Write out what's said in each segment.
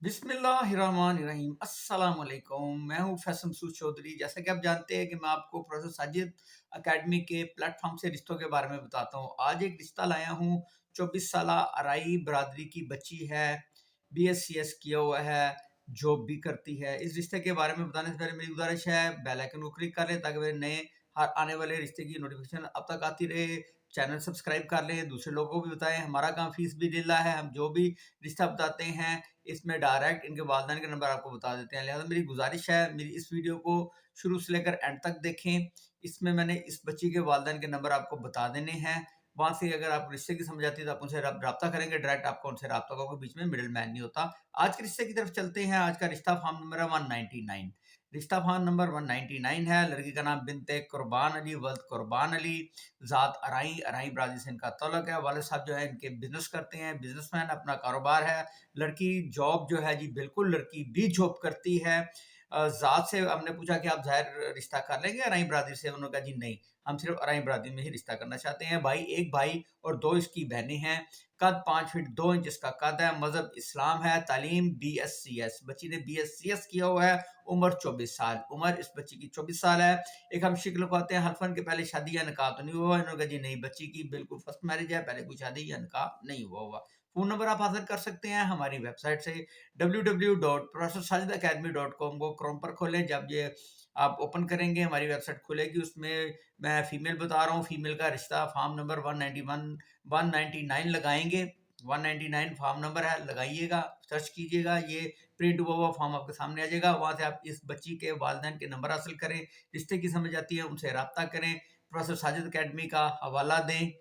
बिस्मिल्लाहिर्रहमानिर्रहीम अस्सलाम वालेकुम। मैं हूँ फैसल मसूद चौधरी। जैसा कि आप जानते हैं कि मैं आपको प्रोफेसर साजिद एकेडमी के प्लेटफॉर्म से रिश्तों के बारे में बताता हूँ। आज एक रिश्ता लाया हूँ। 24 साल अराई बरादरी की बच्ची है, BScs किया हुआ है, जॉब भी करती है। इस रिश्ते के बारे में बताने से पहले मेरी गुजारिश है बेल आइकन को क्लिक कर लें ताकि मेरे नए हर आने वाले रिश्ते की नोटिफिकेशन अब तक आती रहे। चैनल सब्सक्राइब कर लें, दूसरे लोगों को भी बताएं। हमारा काम फीस भी लिल्लाह है। हम जो भी रिश्ता बताते हैं इसमें डायरेक्ट इनके वालिदैन के नंबर आपको बता देते हैं। लिहाजा मेरी गुजारिश है मेरी इस वीडियो को शुरू से लेकर एंड तक देखें। इसमें मैंने इस बच्ची के वालिदैन के नंबर आपको बता देने हैं। वहाँ से अगर आप रिश्ते की समझ आती है तो आप उनसे रब्ता करेंगे, डायरेक्ट आपको उनसे रब्ता होगा, बीच में मिडिल मैन नहीं होता। आज के रिश्ते की तरफ चलते हैं। आज का रिश्ता फॉर्म नंबर है 199। रिश्ता फॉर्म नंबर 199 है। लड़की का नाम बिनते कुर्बान अली वल्द कुर्बान अली, ज़ात अराई, अराई बरादरी से इनका तल्लुक है। वालिद साहब जो है इनके बिजनेस करते हैं, बिजनेसमैन, अपना कारोबार है। लड़की जॉब जो है जी बिल्कुल लड़की भी जॉब करती है। ज़ात से हमने पूछा कि आप ज़ाहिर रिश्ता कर लेंगे अराई बरादरी से? उन्होंने कहा जी नहीं, हम सिर्फ अराई बरादरी में ही रिश्ता करना चाहते हैं। एक भाई और दो इसकी बहनें हैं। कद 5 फीट 2 इंच इसका कद है। मजहब इस्लाम है। तालीम BScs, बच्ची ने BScs किया हुआ है। उम्र 24 साल, उम्र इस बच्ची की 24 साल है। एक हम शिक्ल को आते हैं, हल्फन के पहले शादी या निकाह तो नहीं हुआ? इन्होंने कहा जी नहीं, बच्ची की बिल्कुल फर्स्ट मैरिज है, पहले कोई शादी या निकाह नहीं हुआ। फ़ोन नंबर आप हासिल कर सकते हैं हमारी वेबसाइट से www.professorsajidaacademy.com को क्रोम पर खोलें। जब ये आप ओपन करेंगे हमारी वेबसाइट खुलेगी। उसमें मैं फीमेल बता रहा हूँ, फीमेल का रिश्ता फॉर्म नंबर 199 लगाएंगे। 199 फॉर्म नंबर है, लगाइएगा, सर्च कीजिएगा, ये प्रिंट हुआ हुआ फॉर्म आपके सामने आ जाएगा। वहाँ से आप इस बच्ची के वालिदैन के नंबर हासिल करें, रिश्ते की समझ आती है उनसे रब्ता करें, प्रोफेसर साजिद एकेडमी का हवाला दें।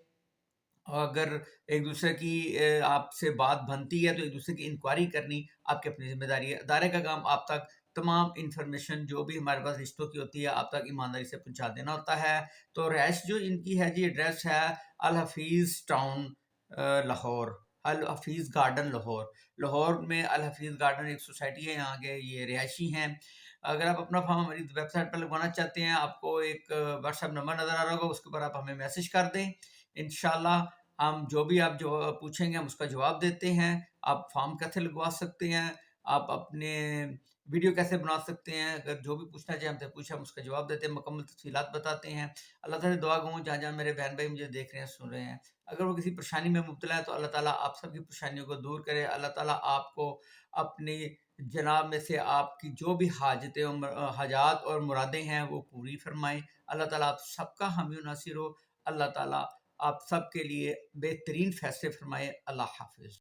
अगर एक दूसरे की आपसे बात बनती है तो एक दूसरे की इंक्वायरी करनी आपकी अपनी जिम्मेदारी है। अदारे का काम आप तक तमाम इंफॉर्मेशन जो भी हमारे पास रिश्तों की होती है आप तक ईमानदारी से पहुंचा देना होता है। तो रैश जो इनकी है जी, एड्रेस है अल हफीज़ टाउन, लाहौर, अल हफीज़ गार्डन लाहौर। लाहौर में अल हफीज़ गार्डन एक सोसाइटी है, यहाँ के ये रिहायशी हैं। अगर आप अपना फॉर्म हमारी वेबसाइट पर लगवाना चाहते हैं, आपको एक व्हाट्सएप नंबर नज़र आ रहा होगा, उसके ऊपर आप हमें मैसेज कर दें। इंशाल्लाह हम जो भी आप जो पूछेंगे हम उसका जवाब देते हैं। आप फॉर्म कैसे लगवा सकते हैं, आप अपने वीडियो कैसे बना सकते हैं, अगर जो भी पूछना चाहे हमसे पूछे, हम उसका जवाब देते हैं, मुकम्मल तफसीलात बताते हैं। अल्लाह ताला से दुआ गो जहाँ जहाँ मेरे बहन भाई मुझे देख रहे हैं, सुन रहे हैं, अगर वो किसी परेशानी में मुब्तला है तो अल्लाह ताला आप सबकी परेशानियों को दूर करे। अल्लाह ताला आपको अपनी जनाब में से आपकी जो भी हाजतें और हाजात और मुरादें हैं वो पूरी फरमाए। अल्लाह ताला आप सबका हामी और नासिर हो। अल्लाह ताला आप सबके लिए बेहतरीन फैसले फरमाए। अल्लाह हाफिज़।